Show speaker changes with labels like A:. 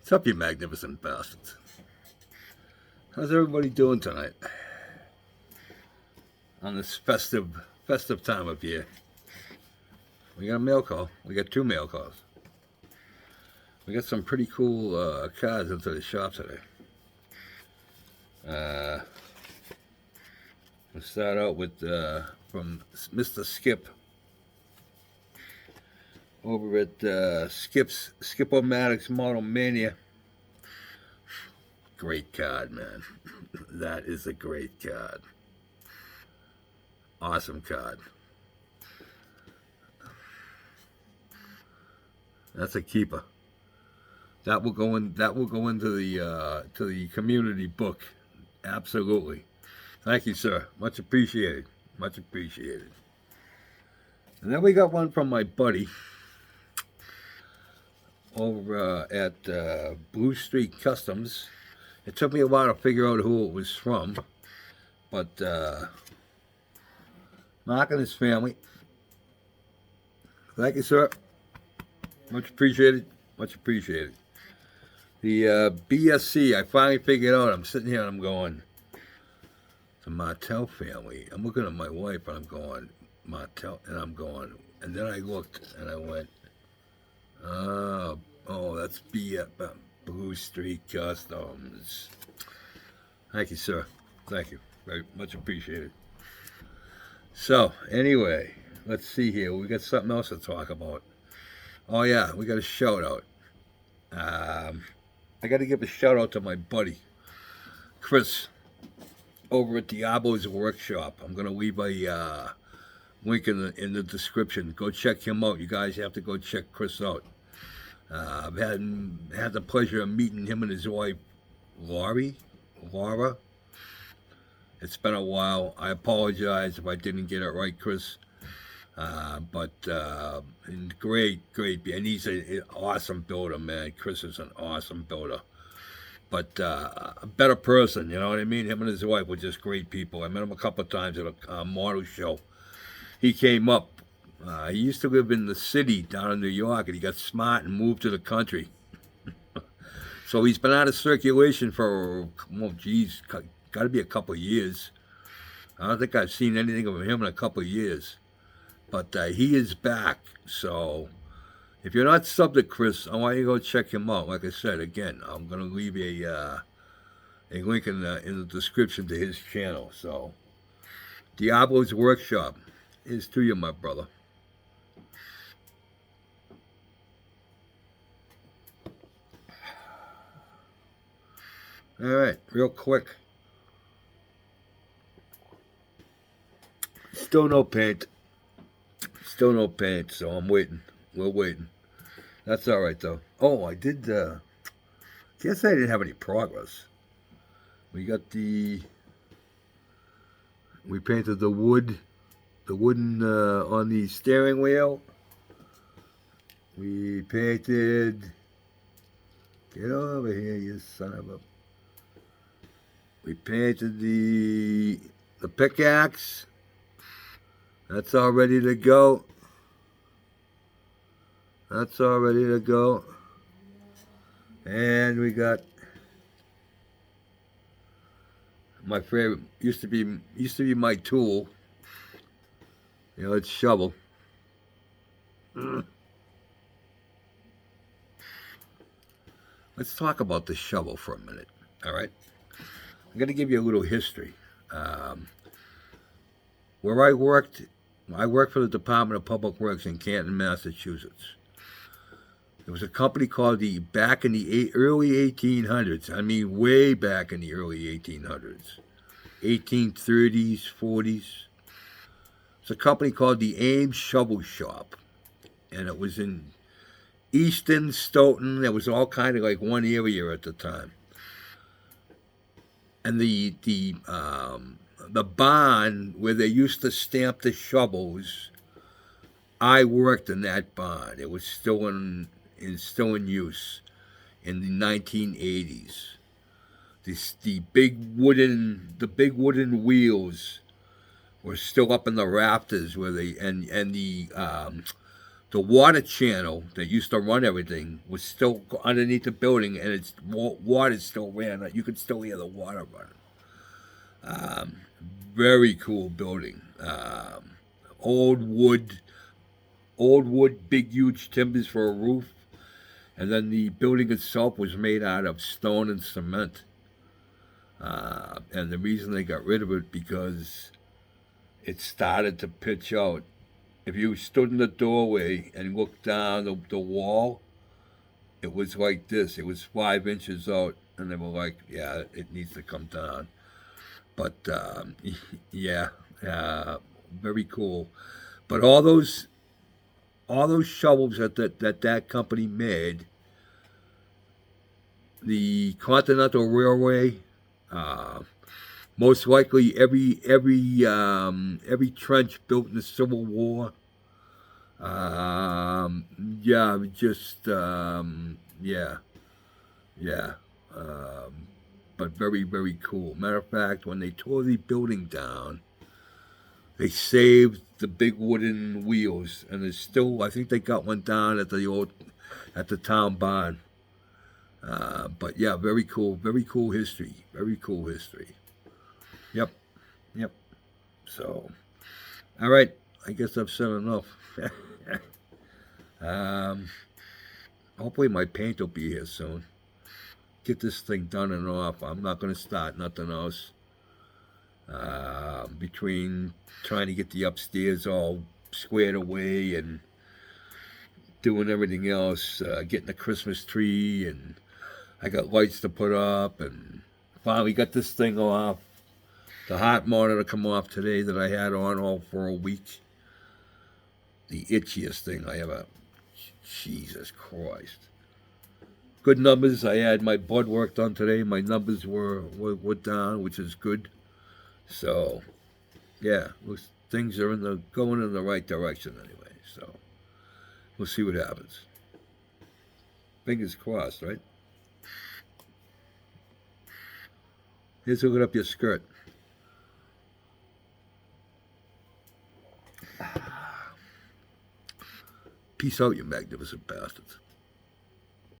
A: What's up, you magnificent bastards? How's everybody doing tonight on this festive time of year? We got a mail call. We got 2 mail calls. We got some pretty cool cards into the shop today. We'll start out with from Mr. Skip over at Skip-O-Matic's Model Mania. Great card, man. That is a great card. Awesome card. That's a keeper. That will go into the to the community book. Absolutely. Thank you, sir. Much appreciated. Much appreciated. And then we got one from my buddy over at Blue Street Customs. It took me a while to figure out who it was from, but Mark and his family. Thank you, sir. Much appreciated. Much appreciated. The BSC, I finally figured out. I'm sitting here and I'm going, the Martel family. I'm looking at my wife and I'm going, Martel, and I'm going, and then I looked and I went, oh, that's Blue Street Customs. Thank you, sir. Thank you. Very much appreciated. So, anyway, let's see here. We got something else to talk about. Oh, yeah, we got a shout out. I got to give a shout out to my buddy, Chris, over at Diablo's Workshop. I'm going to leave a link in the description. Go check him out. You guys have to go check Chris out. I've had the pleasure of meeting him and his wife, Laura. It's been a while. I apologize if I didn't get it right, Chris. But great, and he's an awesome builder, man. Chris is an awesome builder, but a better person, you know what I mean? Him and his wife were just great people. I met him a couple of times at a model show. He came up. He used to live in the city down in New York, and he got smart and moved to the country. So he's been out of circulation for, got to be a couple of years. I don't think I've seen anything of him in a couple of years. But he is back. So if you're not subbed to Chris, I want you to go check him out. Like I said, again, I'm going to leave a link in the description to his channel. So Diablo's Workshop is to you, my brother. All right, real quick. Still no paint. Still no paint, so I'm waiting. We're waiting. That's all right, though. Oh, I did, guess I didn't have any progress. We painted the wooden on the steering wheel. We painted, get over here, you son of a. We painted the pickaxe. That's all ready to go. That's all ready to go. And we got my favorite, used to be my tool. You know, it's shovel. Let's talk about the shovel for a minute. All right. I'm going to give you a little history. Where I worked for the Department of Public Works in Canton, Massachusetts. There was a company called back in the early 1800s. I mean, way back in the early 1800s. 1830s, 40s. It's a company called the Ames Shovel Shop. And it was in Easton, Stoughton. There was all kind of like one area at the time. And the barn where they used to stamp the shovels, I worked in that barn. It was still in use in the 1980s. The big wooden wheels were still up in the rafters where the the water channel that used to run everything was still underneath the building, and it's water still ran. You could still hear the water running. Very cool building. Old wood, big, huge timbers for a roof, and then the building itself was made out of stone and cement. And the reason they got rid of it because it started to pitch out. If you stood in the doorway and looked down the wall, it was like this. It was 5 inches out, and they were like, "Yeah, it needs to come down." But yeah, very cool. But all those shovels that company made, the Continental Railway, most likely every trench built in the Civil War. Yeah, just yeah, yeah. But very, very cool. Matter of fact, when they tore the building down, they saved the big wooden wheels, and there's still, I think they got one down at the town barn. But yeah, very cool history, very cool history. Yep, yep. So, all right, I guess I've said enough. um, hopefully my paint will be here soon. Get this thing done and off. I'm not going to start nothing else. Between trying to get the upstairs all squared away and doing everything else, getting the Christmas tree, and I got lights to put up, and finally got this thing off. The hot monitor come off today that I had on all for a week. The itchiest thing I ever. Jesus Christ. Good numbers. I had my blood work done today. My numbers were down, which is good. So, yeah, things are going in the right direction anyway. So, we'll see what happens. Fingers crossed, right? Here's hooking up your skirt. Peace out, you magnificent bastards.